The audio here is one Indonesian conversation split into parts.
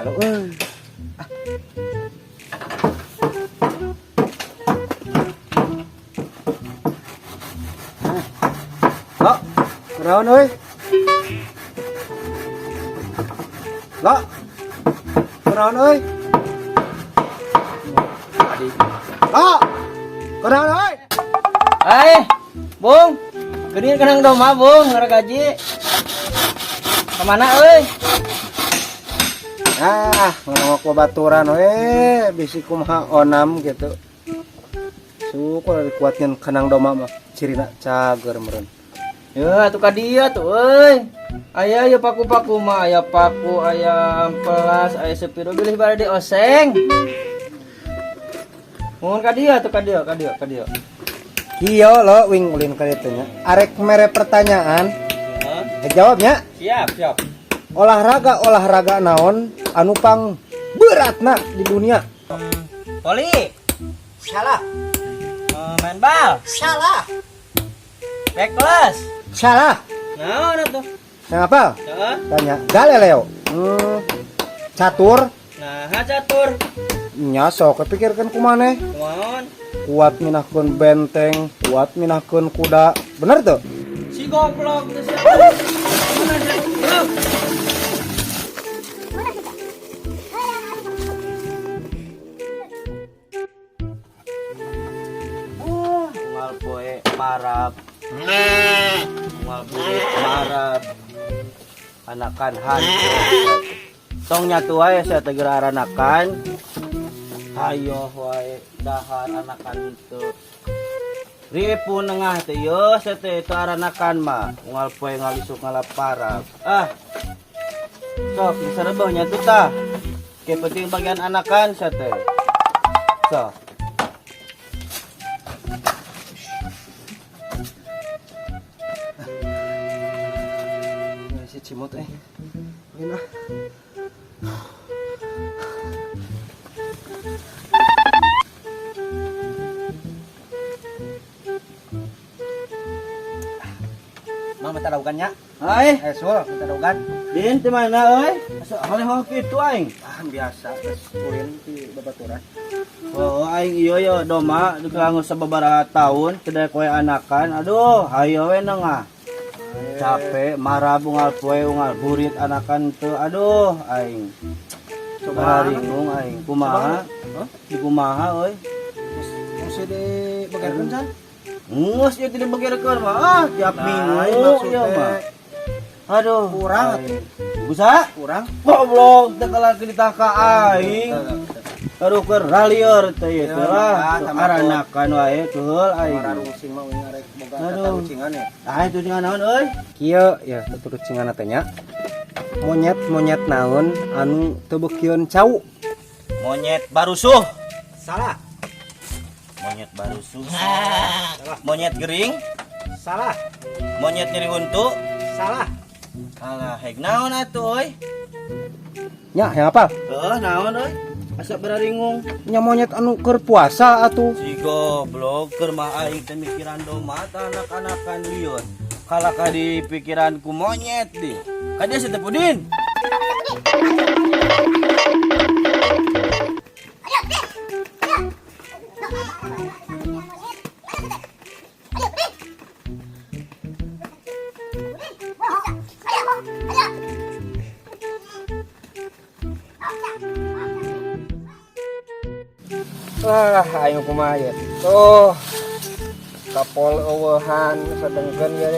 baru euy. Lo, kunaon euy? Lo. Kunaon euy? Adi. Lo. Kunaon euy? Bung, geuning kenang doma Bung, ngara gaji. Kemana euy? Ngomong babaturan we, bisi kumaha onam gitu. Syukur kuatnya kenang doma mah cirina cager meureun. Ya atuh ka dieu tuh euy. Aya ya paku-paku mah, aya paku, aya amplas, aya sepiro bilih bade oseng. Mohon ka dieu tuh ka dieu. Kieu lo wing ulin ka ditu nya. Arek mere pertanyaan. Jawabnya. Siap. Olahraga naon anu pang beratna di dunia? Voli. Salah. Main bal. Salah. Backlash. Salah. Naon atuh? Yang apa? Heeh. Tanya. Galileo. Catur. Nah, catur. Nya sok kepikirkan kumaneh. Kumaon? Kuat minahkeun benteng, kuat minahkeun kuda. Bener tuh? Si goblok teh siapa? Unggal poe marab. Unggal poe marab. Anakan hancur. Tong nyatu wae saya teh anakan. Hayo wae dahar anakan itu. Ripu nengah teh yo saya teh itu aranakan mah. Unggal poe ngalisuk ngalap parab. Sok disarebeuh nyatu tah. Ke penting bagian anakan saya teh. Sok. Si cimut Ini lah. Mang minta daugannya. Hai, Sul, minta daugan. din di mana euy? Asa haleh kitu aing. Biasa geus ulin di babaturan. Oh, aing ieu yo doma dikelanggur sababaraha taun teu daek we anakan. Aduh, hayo we nengah. Capek marah unggal poe unggal burit anakan teu. Aduh, aing. Coba ringung aing. Kumaha? Di kumaha euy? Mesti dibegerkeun can? Ngus ieu teu dibegerkeun mah. Tiap minggu ieu mah. Aduh, Kurang busa? kurang. Goblok, teu kalaki ditaka aing. Aduh keur ralieur teh ieu teh lah. Aranakan wae keul aing. Rarungsing mah wing arek boga Aduh. tarucingan ya. Itu cenah naon euy? Kieu ya tuturucingan teh nya. Monyet naon anu teu beukieun cau? Monyet barusuh. Salah. Monyet barusuh. Monyet gering. Salah. Monyet nyeri untu. Salah. Alah, heg naon atuh euy? Nya yang apa? Heuh, naon euy? Asa beraringung. Nya monyet anu keur puasa atuh. Si goblok keur mah aing teh mikiran doma tah anak-anakan lieur. Kalakah di pikiranku monyet di. Ka dia si Teh Pudin. Ayo kumaha ya. Tuh. Kapol eueuhan sadengkeun ya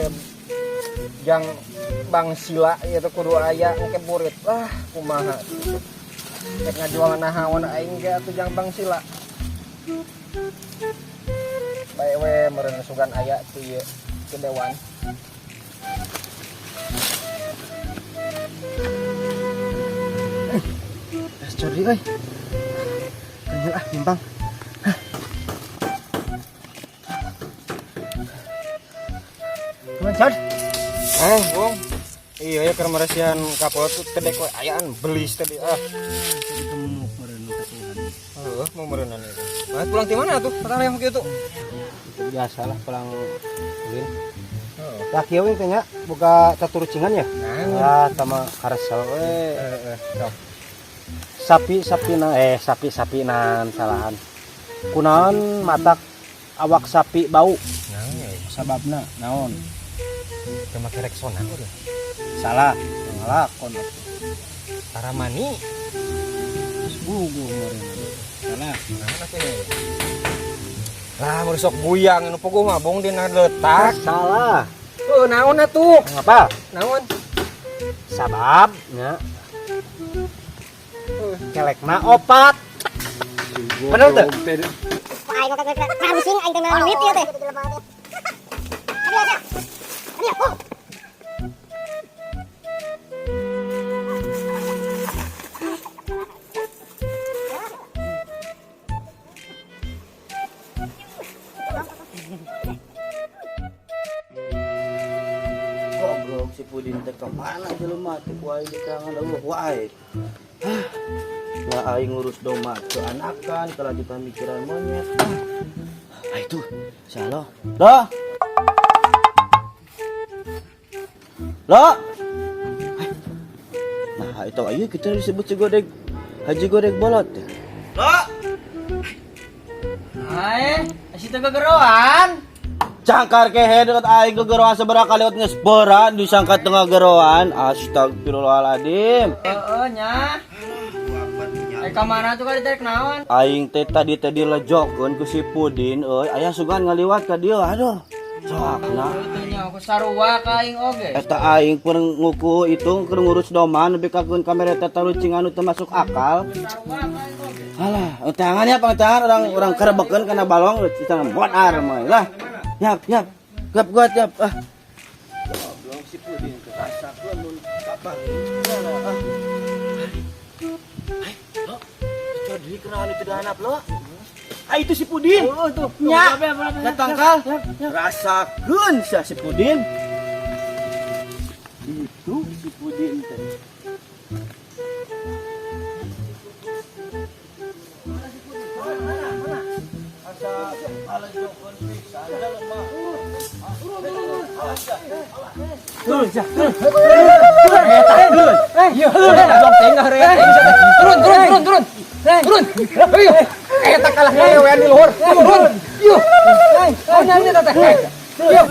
jang Bang Sila ieu teh kudu aya engke burit. Kumaha. Rek ngajual nahaon aing ge atuh jang Bang Sila. Bae we meureun sugan aya teh ieu ke dewan. Codi euy. Ganjel nyimpang. Cod. Bung. Iya ya keur maresian kapol tuh tedek we ayaan belis tadi Gemuk meureun katuhan. mau meureunan itu. Nah, pulang di mana tuh? Pertama yang kieu tuh. Biasalah pulang ulin. Lah kieu we teh nya boga caturucingan ya? Nah, Sama karesel we. Sok. sapi nan salahan. Kunaon matak awak sapi bau? Naon ya? Sababna naon? Teu make Rexona urang. Salah, ngalakon. Taramani. Gugu meureun. Salah. Naon atuh ya? Lah mun sok buyang anu pogo mah bong dina letak. Salah. Naon atuh? Ngapa? Naon? Sabab nya. Kelekna opat. Bener tuh? Aing mah kagak pusing aing teh duit ieu teh. Goblok si Pudin teh ka mana jelema teh ku aing kangen Allah wae. Lah aing ngurus domba ke anakan kalau di pamikiran monyet. Ah itu, salah. Loh. Loh. Nah, itu ayo kita disebut si Godek Haji Godek Bolot. Loh. Hai, asih teu gegeroan. Cangkar kehe deket aing gegeroan sabaraha kali lewat ngespeuran disangka tengah geroan. Astagfirullahaladzim. Heeh nya. Ka mana tuh ka ditarik naon? Aing teh tadi dilejokkeun ku si Pudin euy, aya sugan ngaliwat ka dieu. Aduh. Sakna. Teu nya aku sarua ka aing oge. Eta aing peur nguku itu keur ngurus domba nepi kakeun kamera teh tarucing anu teu masuk akal. Sarua ka aing oge. Alah, tangannya pantangan orang kerebekeun kana balong cenah bodar mah. Lah. Yap. Gap gua yap. Goblok si Pudin kerasakeun mun kapal. Jadi kenal itu dah anak lo. Itu si Pudin. Oh tuh. Nya. Datang kal. Rasakeun sia si Pudin. Itu si Pudin teh. Mana? Asa alejokon pisan da lemah. Turun. Turun. Eta kalah ngewean di luhur. Turun. Yuk. Ayo.